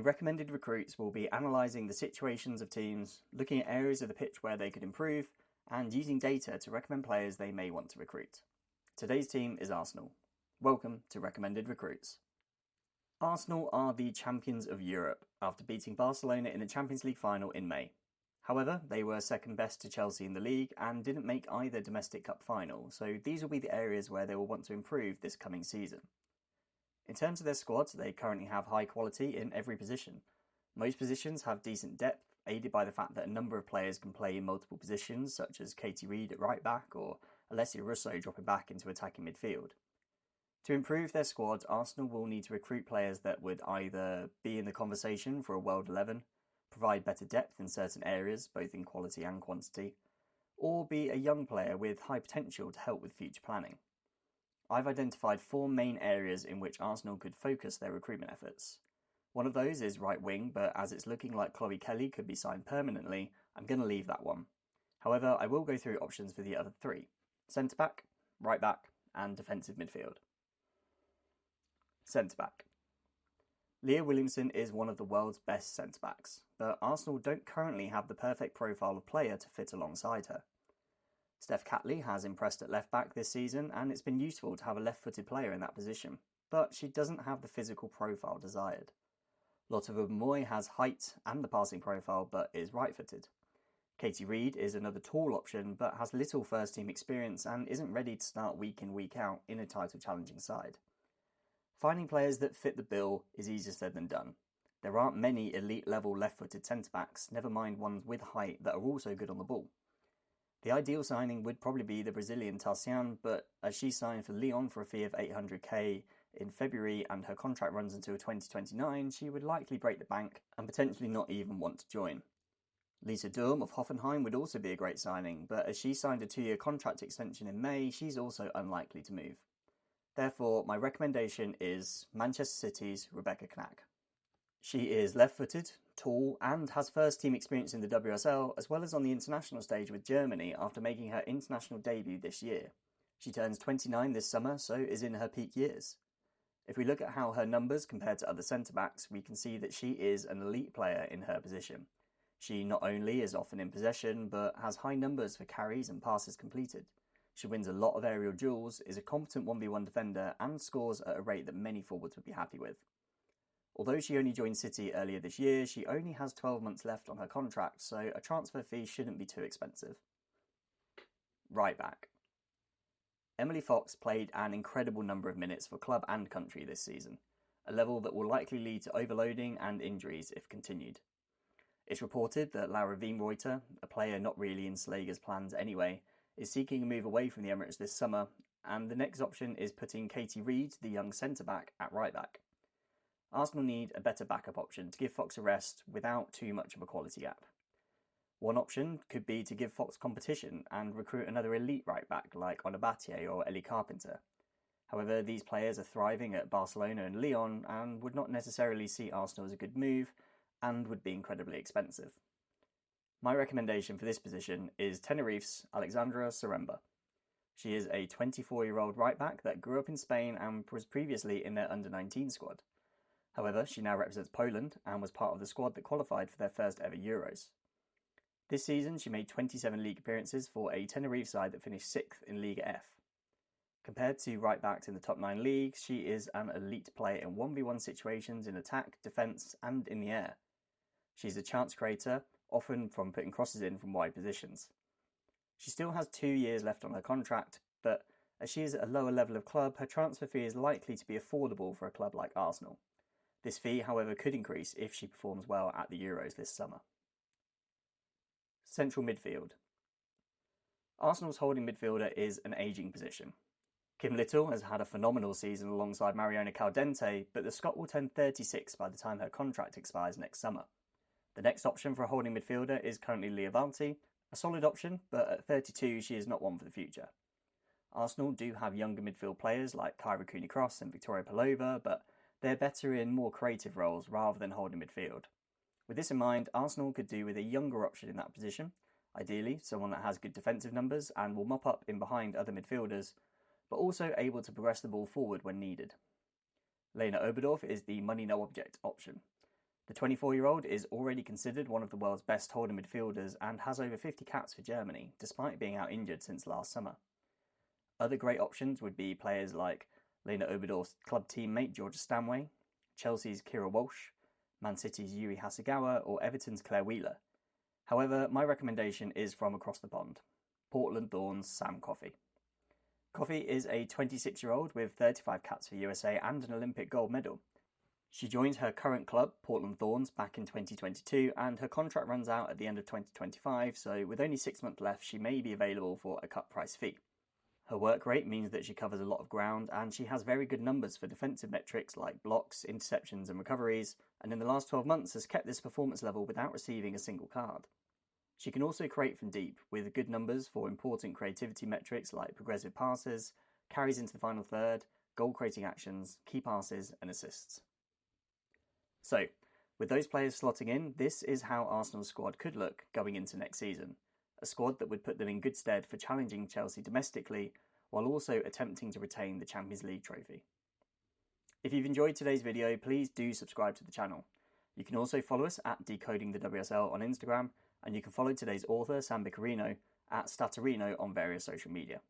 recommended recruits will be analysing the situations of teams, looking at areas of the pitch where they could improve, and using data to recommend players they may want to recruit. Today's team is Arsenal. Welcome to Recommended Recruits. Arsenal are the champions of Europe after beating Barcelona in the Champions League final in May. However, they were second best to Chelsea in the league and didn't make either domestic cup final, so these will be the areas where they will want to improve this coming season. In terms of their squad, they currently have high quality in every position. Most positions have decent depth, aided by the fact that a number of players can play in multiple positions, such as Katie Reid at right back or Alessia Russo dropping back into attacking midfield. To improve their squad, Arsenal will need to recruit players that would either be in the conversation for a World 11, provide better depth in certain areas, both in quality and quantity, or be a young player with high potential to help with future planning. I've identified 4 main areas in which Arsenal could focus their recruitment efforts. One of those is right wing, but as it's looking like Chloe Kelly could be signed permanently, I'm going to leave that one. However, I will go through options for the other 3: centre back, right back, and defensive midfield. Centre back. Leah Williamson is one of the world's best centre backs, but Arsenal don't currently have the perfect profile of player to fit alongside her. Steph Catley has impressed at left back this season, and it's been useful to have a left-footed player in that position, but she doesn't have the physical profile desired. Lotte Wubben-Moy has height and the passing profile, but is right-footed. Katie Reid is another tall option, but has little first-team experience and isn't ready to start week in, week out in a title-challenging side. Finding players that fit the bill is easier said than done. There aren't many elite-level left-footed centre-backs, never mind ones with height that are also good on the ball. The ideal signing would probably be the Brazilian Tarcian, but as she signed for Lyon for a fee of $800k in February and her contract runs until 2029, she would likely break the bank and potentially not even want to join. Lisa Durm of Hoffenheim would also be a great signing, but as she signed a 2-year contract extension in May, she's also unlikely to move. Therefore, my recommendation is Manchester City's Rebecca Knack. She is left-footed, tall, and has first-team experience in the WSL, as well as on the international stage with Germany after making her international debut this year. She turns 29 this summer, so is in her peak years. If we look at how her numbers compare to other centre-backs, we can see that she is an elite player in her position. She not only is often in possession, but has high numbers for carries and passes completed. She wins a lot of aerial duels, is a competent 1v1 defender, and scores at a rate that many forwards would be happy with. Although she only joined City earlier this year, she only has 12 months left on her contract, so a transfer fee shouldn't be too expensive. Right back. Emily Fox played an incredible number of minutes for club and country this season, a level that will likely lead to overloading and injuries if continued. It's reported that Laura Wienreuter, a player not really in Slager's plans anyway, is seeking a move away from the Emirates this summer, and the next option is putting Katie Reid, the young centre-back, at right back. Arsenal need a better backup option to give Fox a rest without too much of a quality gap. One option could be to give Fox competition and recruit another elite right back like Onabatie or Ellie Carpenter. However, these players are thriving at Barcelona and Lyon and would not necessarily see Arsenal as a good move and would be incredibly expensive. My recommendation for this position is Tenerife's Alexandra Saremba. She is a 24-year-old right back that grew up in Spain and was previously in their under-19 squad. However, she now represents Poland and was part of the squad that qualified for their first ever Euros. This season, she made 27 league appearances for a Tenerife side that finished 6th in Liga F. Compared to right backs in the top 9 leagues, she is an elite player in 1v1 situations in attack, defence and in the air. She's a chance creator, often from putting crosses in from wide positions. She still has 2 years left on her contract, but as she is at a lower level of club, her transfer fee is likely to be affordable for a club like Arsenal. This fee, however, could increase if she performs well at the Euros this summer. Central midfield. Arsenal's holding midfielder is an ageing position. Kim Little has had a phenomenal season alongside Mariona Caldente, but the Scot will turn 36 by the time her contract expires next summer. The next option for a holding midfielder is currently Leah Valti, a solid option, but at 32 she is not one for the future. Arsenal do have younger midfield players like Kyra Cooney-Cross and Victoria Pelova, but they're better in more creative roles rather than holding midfield. With this in mind, Arsenal could do with a younger option in that position, ideally someone that has good defensive numbers and will mop up in behind other midfielders, but also able to progress the ball forward when needed. Lena Oberdorf is the money no object option. The 24-year-old is already considered one of the world's best holding midfielders and has over 50 caps for Germany, despite being out injured since last summer. Other great options would be players like Lena Oberdorf's club teammate Georgia Stanway, Chelsea's Kira Walsh, Man City's Yui Hasegawa, or Everton's Claire Wheeler. However, my recommendation is from across the pond, Portland Thorns' Sam Coffey. Coffey is a 26-year-old with 35 caps for USA and an Olympic gold medal. She joined her current club, Portland Thorns, back in 2022, and her contract runs out at the end of 2025, so with only 6 months left, she may be available for a cut price fee. Her work rate means that she covers a lot of ground, and she has very good numbers for defensive metrics like blocks, interceptions and recoveries, and in the last 12 months has kept this performance level without receiving a single card. She can also create from deep, with good numbers for important creativity metrics like progressive passes, carries into the final third, goal-creating actions, key passes and assists. So, with those players slotting in, this is how Arsenal's squad could look going into next season. A squad that would put them in good stead for challenging Chelsea domestically, while also attempting to retain the Champions League trophy. If you've enjoyed today's video, please do subscribe to the channel. You can also follow us at Decoding the WSL on Instagram, and you can follow today's author, Sam Bicarino, at Statorino on various social media.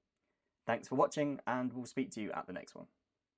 Thanks for watching, and we'll speak to you at the next one.